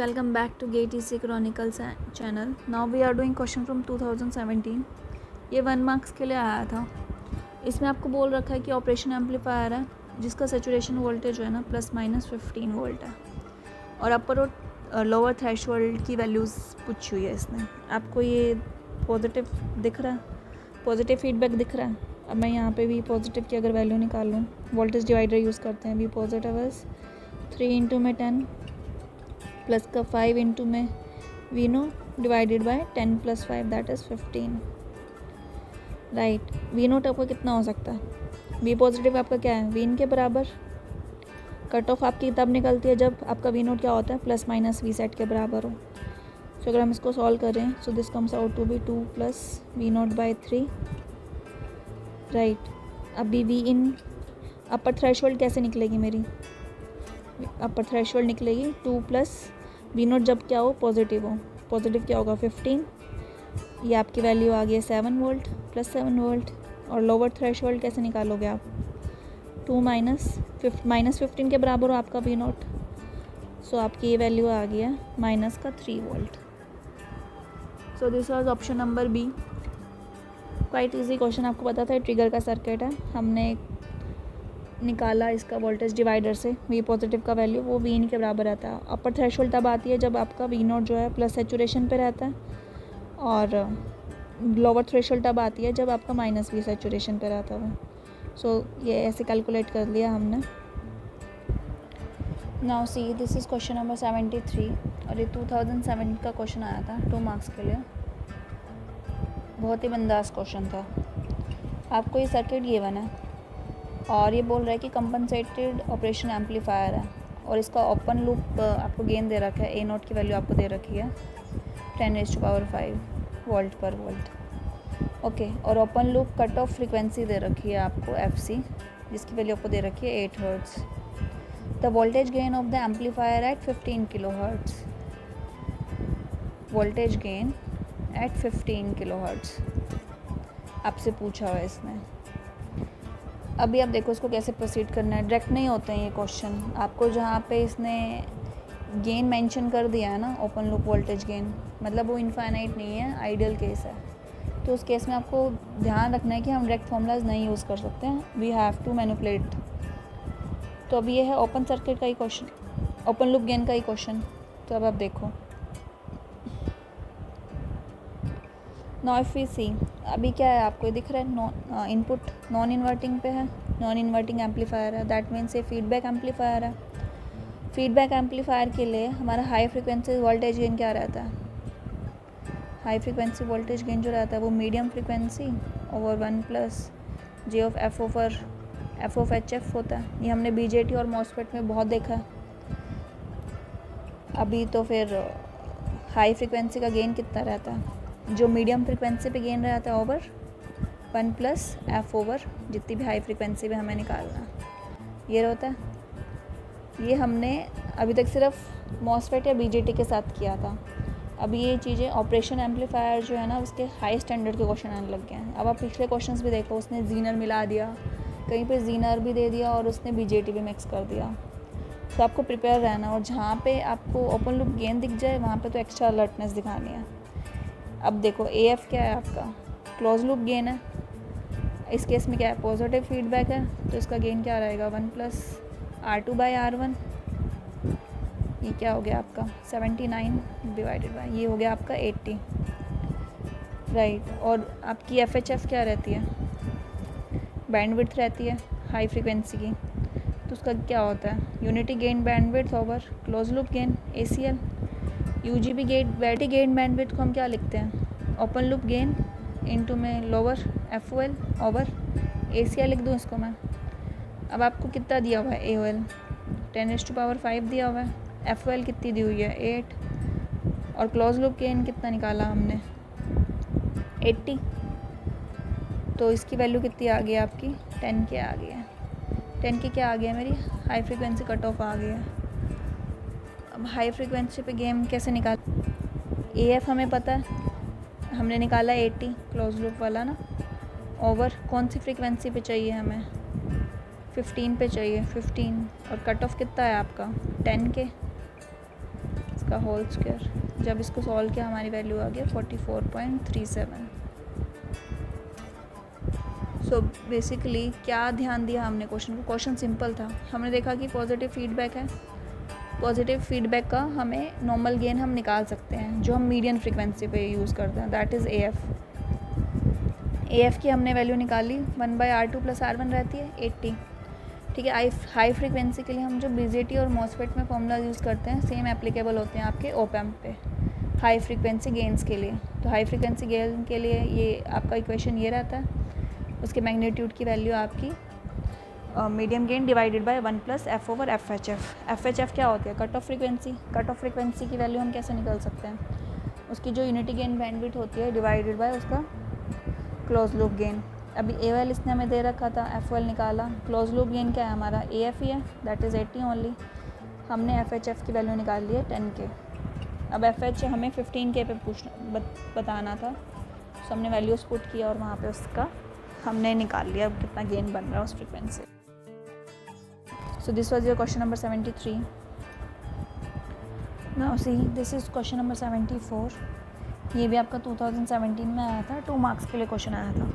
Welcome back to GATC Chronicles channel. Now we are doing question from 2017. ये 1 marks के लिए आया था. इसमें आपको बोल रखा है कि ऑपरेशन एम्पलीफायर है जिसका सेचुरेशन वोल्टेज जो है ना ±15 वोल्ट है और अपर और लोअर थ्रेशोल्ड की वैल्यूज़ पूछी हुई है इसने. आपको ये पॉजिटिव दिख रहा है, पॉजिटिव फीडबैक दिख रहा है. अब मैं यहाँ पे भी पॉजिटिव की अगर वैल्यू निकाल लूँ, वोल्टेज डिवाइडर यूज़ करते हैं. बी पॉजिटिव इज 3 × में 10 प्लस का 5 इंटू में V naught divided by 10 + 5 that is 15. Right. V naught आपका कितना हो सकता है? वी पॉजिटिव आपका क्या है? वी इन के बराबर. कट ऑफ आपकी तब निकलती है जब आपका वी नोट क्या होता है? ± वी सेट के बराबर हो. सो अगर हम इसको सॉल्व करें so this comes out to be 2 + V naught by 3. Right. अभी वी इन अपर थ्रेशोल्ड कैसे निकलेगी मेरी? अपर थ्रेशोल्ड निकलेगी 2 + वी नोट जब क्या हो? पॉजिटिव हो. पॉजिटिव क्या होगा? 15. ये आपकी वैल्यू आ गई है 7 वोल्ट +7 वोल्ट. और लोअर थ्रेशोल्ड कैसे निकालोगे आप? 2 -15 के बराबर हो आपका वी नोट. सो आपकी ये वैल्यू आ गई है -3 volt. So this was option number B. Quite easy question. आपको पता था ट्रिगर का सर्किट है. हमने निकाला इसका वोल्टेज डिवाइडर से वी पॉजिटिव का वैल्यू, वो वी इन के बराबर रहता है. अपर थ्रेशोल्ड तब आती है जब आपका वी नोट जो है प्लस सेचुरेशन पे रहता है और लोअर थ्रेशोल्ड तब आती है जब आपका -V सेचुरेशन पे रहता है. सो ये ऐसे कैलकुलेट कर लिया हमने. Now see this is question number 73 और ये 2007 का क्वेश्चन आया था 2 मार्क्स के लिए. बहुत ही बिंदास क्वेश्चन था. आपको ये सर्किट गिवन है और ये बोल रहा है कि कंपनसेटेड ऑपरेशन एम्पलीफायर है और इसका ओपन लूप आपको गेन दे रखा है. ए नोट की वैल्यू आपको दे रखी है 10⁵ वोल्ट पर वोल्ट. ओके. और open loop cut off frequency दे रखी है आपको FC, जिसकी वैल्यू आपको दे रखी है 8 hertz. The voltage gain of the amplifier at 15 kHz. Voltage gain at 15 kHz आपसे पूछा हुआ है इसने. अभी आप देखो इसको कैसे प्रोसीड करना है. डायरेक्ट नहीं होते हैं ये क्वेश्चन. आपको जहाँ पे इसने गेन मेंशन कर दिया है ना, ओपन लूप वोल्टेज गेन, मतलब वो इनफाइनाइट नहीं है, आइडियल केस है. तो उस केस में आपको ध्यान रखना है कि हम डायरेक्ट फॉर्मूलाज नहीं यूज़ कर सकते हैं. We have to manipulate. तो अभी ये है ओपन सर्किट का ही क्वेश्चन, ओपन लूप गेन का ही क्वेश्चन. तो अब आप देखो. नाउ इफ वी सी, अभी क्या है आपको दिख रहा है? इनपुट नॉन इन्वर्टिंग पे है, नॉन इन्वर्टिंग एम्पलीफायर है. दैट मीन्स ये फीडबैक एम्पलीफायर है. फीडबैक एम्पलीफायर के लिए हमारा हाई फ्रिक्वेंसी वोल्टेज गेन क्या रहता है? हाई फ्रिक्वेंसी वोल्टेज गेन जो रहता है वो medium frequency over 1 + J of F over F of HF होता है. ये हमने BJT और मॉसफेट में बहुत देखा है. अभी तो फिर हाई फ्रिक्वेंसी का गेन कितना रहता है? जो मीडियम फ्रिक्वेंसी पे गेन रहता है ओवर 1 + F ओवर जितनी भी हाई फ्रिक्वेंसी पे हमें निकालना है, ये रहता है. ये हमने अभी तक सिर्फ मॉसफेट या BJT के साथ किया था. अभी ये चीज़ें ऑपरेशन एम्पलीफायर जो है ना उसके हाई स्टैंडर्ड के क्वेश्चन आने लग गए हैं. अब आप पिछले क्वेश्चंस भी देखो, उसने जीनर मिला दिया, कहीं पे जीनर भी दे दिया और उसने BJT भी मिक्स कर दिया. तो आपको प्रिपेयर रहना. और जहाँ पे आपको ओपन लूप गेन दिख जाए वहाँ पे तो एक्स्ट्रा अलर्टनेस दिखानी है. अब देखो AF क्या है आपका? क्लोज लूप गेन है. इस केस में क्या है? पॉजिटिव फीडबैक है, तो इसका गेन क्या रहेगा? 1 + R2/R1. ये क्या हो गया आपका? 79 डिवाइडेड बाय ये हो गया आपका 80. राइट. और आपकी FHF क्या रहती है? बैंडविड्थ रहती है हाई फ्रिक्वेंसी की. तो उसका क्या होता है? Unity gain bandwidth over close loop gain ACL. UGB gain bandwidth को हम क्या लिखते हैं? ओपन लूप गेन इनटू में लोअर FOL ओवर ACL लिख दूँ इसको मैं. अब आपको कितना दिया हुआ है? AOL 10⁵ दिया हुआ है. FOL कितनी दी हुई है? 8. और क्लोज लूप गेन कितना निकाला हमने? 80. तो इसकी वैल्यू कितनी आ गई आपकी? 10 के आ गई है. 10 की क्या आ गया? मेरी हाई फ्रिक्वेंसी कट ऑफ आ गई है. अब हाई फ्रिक्वेंसी पे गेम कैसे निकाल? AF हमें पता है, हमने निकाला 80 क्लोज लूप वाला ना, ओवर कौन सी फ्रिक्वेंसी पे चाहिए हमें? 15 पे चाहिए. 15 और कट ऑफ कितना है आपका? 10 के. का होल स्क्वायर। जब इसको सॉल्व किया हमारी वैल्यू आ गया 44.37। सो बेसिकली क्या ध्यान दिया हमने क्वेश्चन को, क्वेश्चन सिंपल था। हमने देखा कि पॉजिटिव फीडबैक है, पॉजिटिव फीडबैक का हमें नॉर्मल गेन हम निकाल सकते हैं जो हम मीडियन फ्रीक्वेंसी पे यूज़ करते हैं, दैट इज़ AF की हमने वैल्यू निकाली 1/R2 + R1 रहती है 80। ठीक है, हाई फ्रीक्वेंसी के लिए हम जो BJT और MOSFET में फॉर्मूला यूज़ करते हैं सेम एप्लीकेबल होते हैं आपके ऑप एम्प पे हाई फ्रीक्वेंसी गेन्स के लिए। तो हाई फ्रीक्वेंसी गेन के लिए ये आपका इक्वेशन ये रहता है, उसके मैग्नीट्यूड की वैल्यू आपकी medium gain divided by 1 + F/FHF। FHF क्या होती है? Cut off frequency. Cut off frequency की वैल्यू हम कैसे निकाल सकते हैं? उसकी जो यूनिटी गेन बैंडविड्थ होती है डिवाइडेड बाय उसका क्लोज लूप गेन। अभी AOL इसने हमें दे रखा था, FOL निकाला। क्लोज लूप गेन क्या है हमारा? AF ही है, दैट इज़ 80 ओनली। हमने FHF की वैल्यू निकाल ली है 10K। अब FH हमें 15K पे बताना था, तो हमने वैल्यूज़ पुट किया और वहाँ पे उसका हमने निकाल लिया अब कितना गेन बन रहा है उस frequency. So this was your question number 73। Now see this is question number 74। ये भी आपका 2017 में आया था, 2 मार्क्स के लिए क्वेश्चन आया था।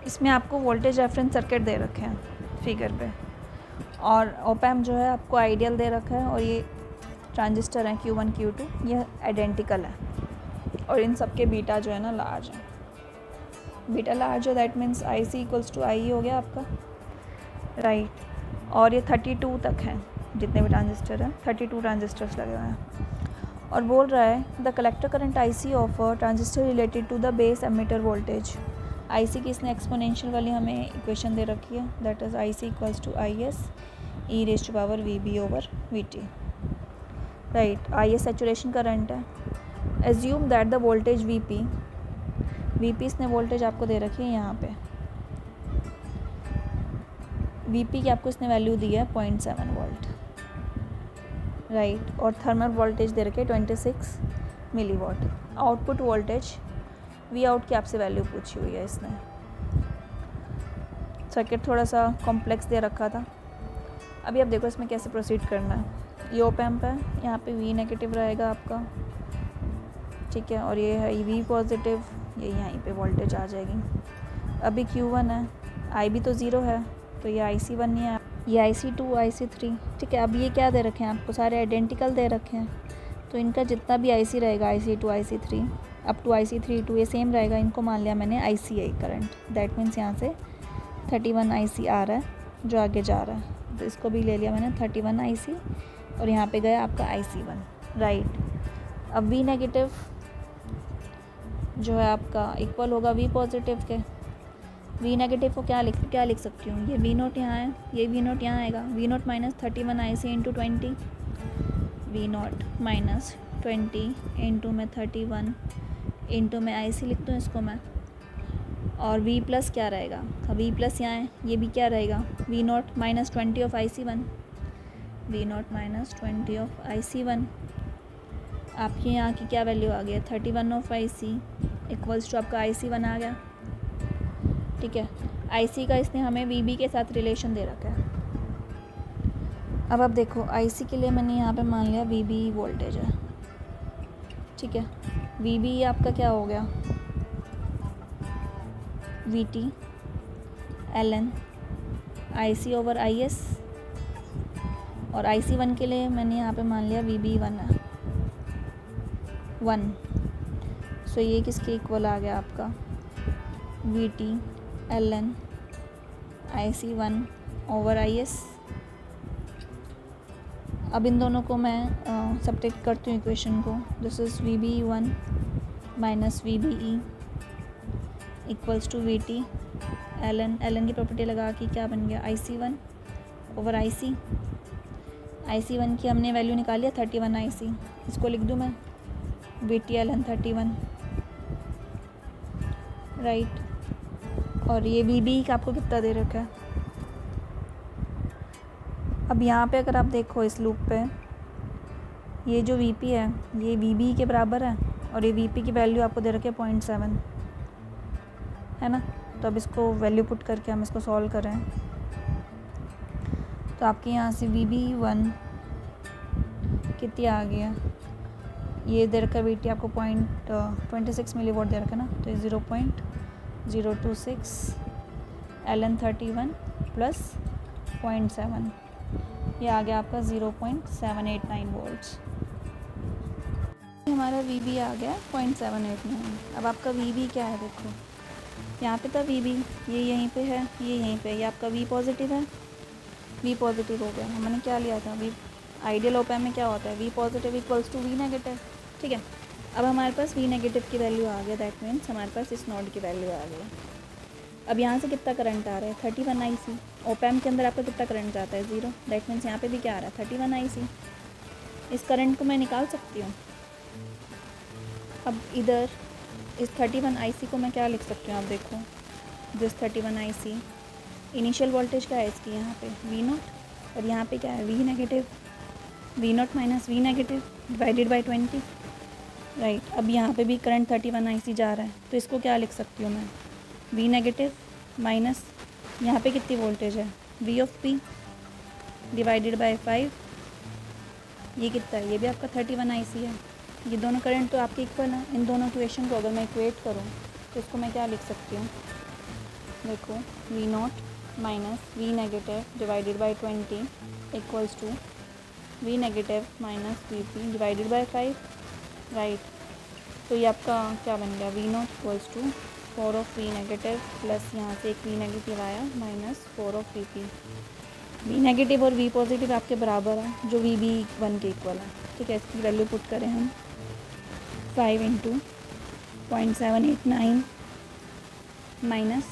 इसमें आपको वोल्टेज रेफरेंस सर्किट दे रखे हैं फिगर पे, और ऑप एम्प जो है आपको आइडियल दे रखा है, और ये ट्रांजिस्टर हैं Q1 Q2 ये आइडेंटिकल है, और इन सब के बीटा जो है ना लार्ज है। बीटा लार्ज है दैट मीन्स IC = IE हो गया आपका, राइट। और ये 32 तक हैं जितने भी ट्रांजिस्टर हैं, 32 ट्रांजिस्टर्स लगे हुए हैं। और बोल रहा है the collector current IC of transistor related to the base emitter voltage. IC की इसने एक्सपोनेंशियल वाली हमें इक्वेशन दे रखी है, that is IC = IS e⁻⁴VB/VT, right. IS saturation current है। Assume that the voltage VP इसने वोल्टेज आपको दे रखी है यहाँ पे, VP की आपको इसने वैल्यू दी है 0.7 वोल्ट, राइट। और थर्मल वोल्टेज दे रखे 26 मिलीवॉट। आउटपुट वोल्टेज Vout की आपसे वैल्यू पूछी हुई है इसने। सर्किट थोड़ा सा कॉम्प्लेक्स दे रखा था। अभी आप देखो इसमें कैसे प्रोसीड करना है। ये ऑप एम्प है, यहाँ पे V नेगेटिव रहेगा आपका, ठीक है, और ये है V पॉजिटिव, ये यहीं पे वोल्टेज आ जाएगी। अभी Q1 है, IB तो 0 है, तो ये IC1 नहीं है, ये IC2 IC3, ठीक है। अब ये क्या दे रखे हैं आपको? सारे आइडेंटिकल दे रखे हैं, तो इनका जितना भी IC रहेगा IC2 IC3 up to IC32 ये सेम रहेगा। इनको मान लिया मैंने ICI करंट, दैट मीन्स यहाँ से 31 IC आ रहा है जो आगे जा रहा है, तो इसको भी ले लिया मैंने 31 IC, और यहाँ पे गया आपका IC1, राइट। अब V नेगेटिव जो है आपका इक्वल होगा V पॉजिटिव के। V नेगेटिव को क्या लिख सकती हूँ? ये V0 यहाँ है, ये V0 यहाँ आएगा, V0 - 31 IC × 20, V0 - 20 इंटू में 31 इंटू में IC लिख दूँ इसको मैं, और V प्लस क्या रहेगा? V प्लस यहाँ है, ये भी क्या रहेगा? V0 - 20 of IC1, V0 - 20 of IC1। आपके यहाँ की क्या वैल्यू आ गई? 31 ऑफ IC इक्वल्स टू आपका IC1 आ गया, ठीक है। IC का इसने हमें VB के साथ रिलेशन दे रखा है। अब आप देखो IC के लिए मैंने यहाँ पे मान लिया VB वोल्टेज है, ठीक है। VB आपका क्या हो गया? VT ln IC/IS, और IC1 के लिए मैंने यहाँ पे मान लिया VB1 है 1, सो ये किसके इक्वल आ गया आपका? VT ln IC1/IS। अब इन दोनों को मैं सब्ट्रैक्ट करती हूँ इक्वेशन को। This is VB1 minus VBE equals to VT ln की प्रॉपर्टी लगा के क्या बन गया? IC1/IC। IC1 की हमने वैल्यू निकाली है 31 IC, इसको लिख दूँ मैं VT ln 31, राइट। और ये VB का आपको कितना दे रखा है? अब यहाँ पे अगर आप देखो इस लूप पे, ये जो VP है ये VB के बराबर है, और ये VP की वैल्यू आपको दे रखी है 0.7, है ना। तो अब इसको वैल्यू पुट करके हम इसको सॉल्व कर रहे हैं, तो आपके यहाँ से VB1 कितनी आ गया? ये दे रखा है वी टी आपको 0.26 मिली वॉट दे रखा है ना, तो ये 0.026 LN31 प्लस 0.7, ये आ गया आपका 0.789 वोल्ट्स। हमारा वी बी आ गया 0.789। अब आपका वी बी क्या है, देखो यहाँ पे था वी बी, ये यहीं पे है, ये यहीं पे, ये आपका वी पॉजिटिव है, वी पॉजिटिव हो गया। हमने क्या लिया था, वी आइडियल ओप एम्प में क्या होता है, V positive equals to V negative, ठीक है। अब हमारे पास वी नेगेटिव की वैल्यू आ गया, दैट मीन्स हमारे पास इस नोड की वैल्यू आ गई। अब यहाँ से कितना करंट आ रहा है, 31 IC। ओप एम्प के अंदर आपका कितना करंट जाता है, 0, दैट मीन्स यहाँ पे भी क्या आ रहा है, 31 IC। इस करंट को मैं निकाल सकती हूँ। अब इधर इस 31 IC को मैं क्या लिख सकती हूँ, आप देखो, दिस 31 IC इनिशियल वोल्टेज क्या है इसकी, यहाँ पे V0, और यहाँ पे क्या है, V negative, V0 minus V negative divided by 20, right. अब यहाँ पे भी करंट 31 IC जा रहा है, तो इसको क्या लिख सकती हूँ मैं, V नेगेटिव माइनस यहाँ पे कितनी वोल्टेज है, V of P divided by 5, ये कितना है, ये भी आपका 31 IC है। ये दोनों करंट तो आपके इक्वल हैं। इन दोनों इक्वेशन को अगर मैं इक्वेट करूँ तो इसको मैं क्या लिख सकती हूँ, देखो V0 minus V negative divided by 20 equals to V negative minus VP divided by 5, right. तो ये आपका क्या बन गया, V0 equals to 4 of V negative plus यहाँ से एक V नेगेटिव आया minus 4 of VP। V negative और V पॉजिटिव आपके बराबर है, जो VB1 के इक्वल है, ठीक है। इसकी वैल्यू पुट करें हम, 5 into 0.789 minus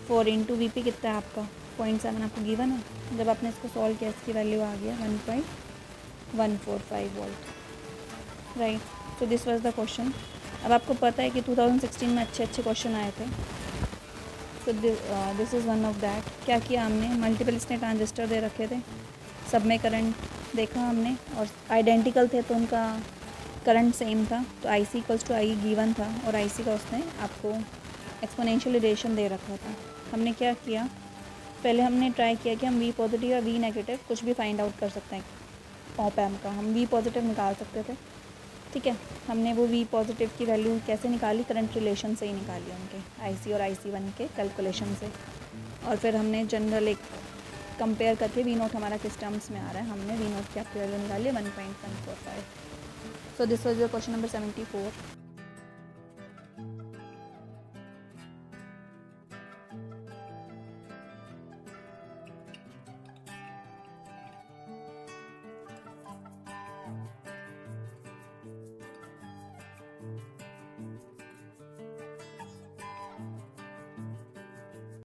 4 into V P कितना है आपका 0.7 आपको गिवन है। जब आपने इसको सॉल्व किया इसकी वैल्यू आ गया 1.145 volt, right. So this was the question. अब आपको पता है कि 2016 में अच्छे क्वेश्चन आए थे, so this is one of that. क्या किया हमने, मल्टीपल इसने ट्रांजिस्टर दे रखे थे, सब में करंट देखा हमने और आइडेंटिकल थे तो उनका करंट सेम था, तो आई सी इक्वल्स टू आई गिवन था और आई सी का उसने आपको एक्सपोनेंशियल रेडिएशन दे रखा था। हमने क्या किया, पहले हमने ट्राई किया कि हम वी पॉजिटिव या वी नेगेटिव कुछ भी फाइंड आउट कर सकते हैं ऑप एम्प का। हम वी पॉजिटिव निकाल सकते थे, ठीक है। हमने वो वी पॉजिटिव की वैल्यू कैसे निकाली, करंट रिलेशन से ही निकाली उनके IC और IC1 के कैलकुलेशन से, और फिर हमने जनरल एक कंपेयर करके V0 हमारा किस टर्म्स में आ रहा है, हमने V0 की आपकी वैल्यू निकाली 1.145। So this was your question number 74.